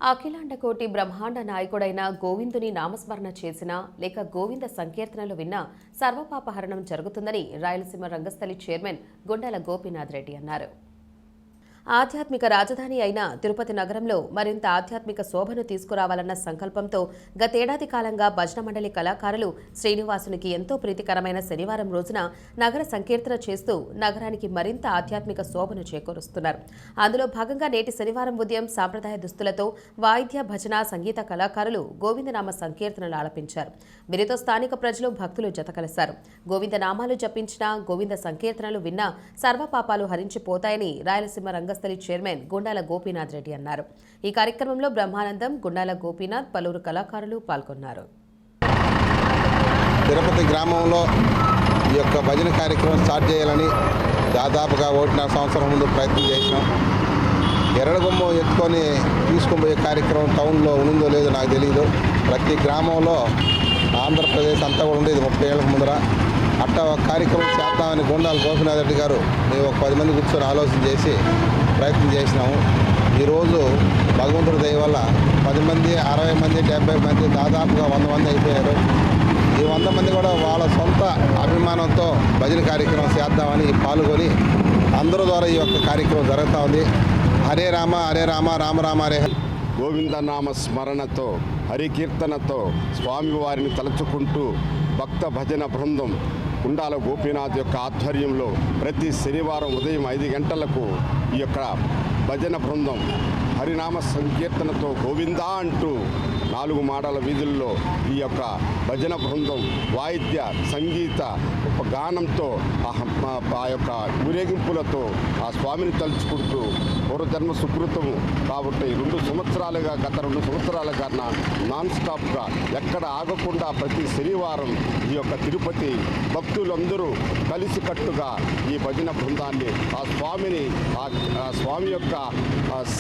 అఖిలాండకోటి బ్రహ్మాండ నాయకుడైన గోవిందుని నామస్మరణ చేసినా లేక గోవింద సంకీర్తనలు విన్నా సర్వపాపహరణం జరుగుతుందని రాయలసీమ రంగస్థలి చైర్మన్ గుండాల గోపీనాథ్ రెడ్డి అన్నారు. ఆధ్యాత్మిక రాజధాని అయిన తిరుపతి నగరంలో మరింత ఆధ్యాత్మిక శోభను తీసుకురావాలన్న సంకల్పంతో గతేడాది కాలంగా భజన మండలి కళాకారులు శ్రీనివాసునికి ఎంతో ప్రీతికరమైన శనివారం రోజున నగర సంకీర్తన చేస్తూ నగరానికి మరింత ఆధ్యాత్మిక శోభను చేకూరుస్తున్నారు. అందులో భాగంగా నేటి శనివారం ఉదయం సాంప్రదాయ దుస్తులతో వాయిద్య భజన సంగీత కళాకారులు గోవిందనామ సంకీర్తనలు ఆలపించారు. వీరితో స్థానిక ప్రజలు భక్తులు జతకలిశారు. గోవిందనామాలు జపించినా గోవింద సంకీర్తనలు విన్నా సర్వపాపాలు హరించిపోతాయని రాయలసీమ రంగస్థలి చైర్మన్ గుండాల గోపీనాథ్ రెడ్డి అన్నారు. ఈ కార్యక్రమంలో బ్రహ్మానందం, గుండాల గోపీనాథ్, పలువురు కళాకారులు పాల్గొన్నారు. తిరుపతి గ్రామంలో ఈ యొక్క భజన కార్యక్రమం స్టార్ట్ చేయాలని దాదాపుగా 1.5 సంవత్సరం ముందు ప్రయత్నం చేసినాం. ఎరడుగుమ్మం ఎత్తుకొని తీసుకుపోయే కార్యక్రమం టౌన్లో ఉందో లేదో నాకు తెలియదు. ప్రతి గ్రామంలో ఆంధ్రప్రదేశ్ అంతా కూడా ఉండేది 30 ఏళ్ళకు ముందర. అట్టా ఒక కార్యక్రమం చేద్దామని గుండాల గోపీనాథ్ రెడ్డి గారు మేము ఒక 10 మంది కూర్చొని ఆలోచన చేసి ప్రయత్నం చేసినాము. ఈరోజు భగవంతుడి దయ వల్ల 10 మంది, 60 మంది, 70 మంది, దాదాపుగా 100 మంది అయిపోయారు. ఈ 100 మంది కూడా వాళ్ళ సొంత అభిమానంతో భజన కార్యక్రమం చేద్దామని పాల్గొని అందరూ ద్వారా ఈ యొక్క కార్యక్రమం జరుగుతూ ఉంది. హరే రామ హరే రామ రామ రామ హరే. గోవిందనామ స్మరణతో హరికీర్తనతో స్వామివారిని తలుచుకుంటూ భక్త భజన బృందం గుండాల గోపీనాథ్ యొక్క ఆధ్వర్యంలో ప్రతి శనివారం ఉదయం 5 గంటలకు ఈ యొక్క భజన బృందం హరినామ సంకీర్తనతో గోవిందా అంటూ 4 మాడల వీధుల్లో ఈ యొక్క భజన బృందం వాయిద్య సంగీత గానంతో ఆ యొక్క ఊరేగింపులతో ఆ స్వామిని తలుచుకుంటూ పూర్వజన్మ సుకృతము కాబట్టి గత 2 సంవత్సరాలుగా నాన్ స్టాప్గా ఎక్కడ ఆగకుండా ప్రతి శనివారం ఈ యొక్క తిరుపతి భక్తులందరూ కలిసికట్టుగా ఈ భజన బృందాన్ని ఆ స్వామిని ఆ స్వామి యొక్క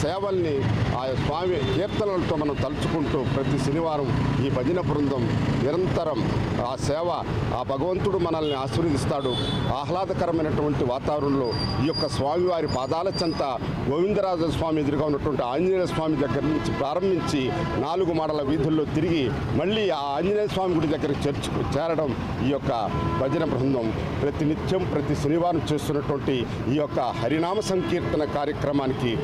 సేవల్ని ఆ స్వామి కీర్తనలతో మనం తలుచుకుంటూ ప్రతి శనివారం ఈ భజన బృందం నిరంతరం ఆ సేవ ఆ భగవంతుడు మనల్ని ఆశీర్వదిస్తాడు. ఆహ్లాదకరమైనటువంటి వాతావరణంలో ఈ యొక్క స్వామివారి పాదాల చెంత గోవిందరాజ స్వామి ఎదురుగా ఉన్నటువంటి ఆంజనేయ స్వామి దగ్గర నుంచి ప్రారంభించి 4 మాడల వీధుల్లో తిరిగి మళ్ళీ ఆ ఆంజనేయ స్వామి గుడి దగ్గరికి చేరడం ఈ యొక్క భజన బృందం ప్రతినిత్యం ప్రతి శనివారం చేస్తున్నటువంటి ఈ యొక్క హరినామ సంకీర్తన కార్యక్రమానికి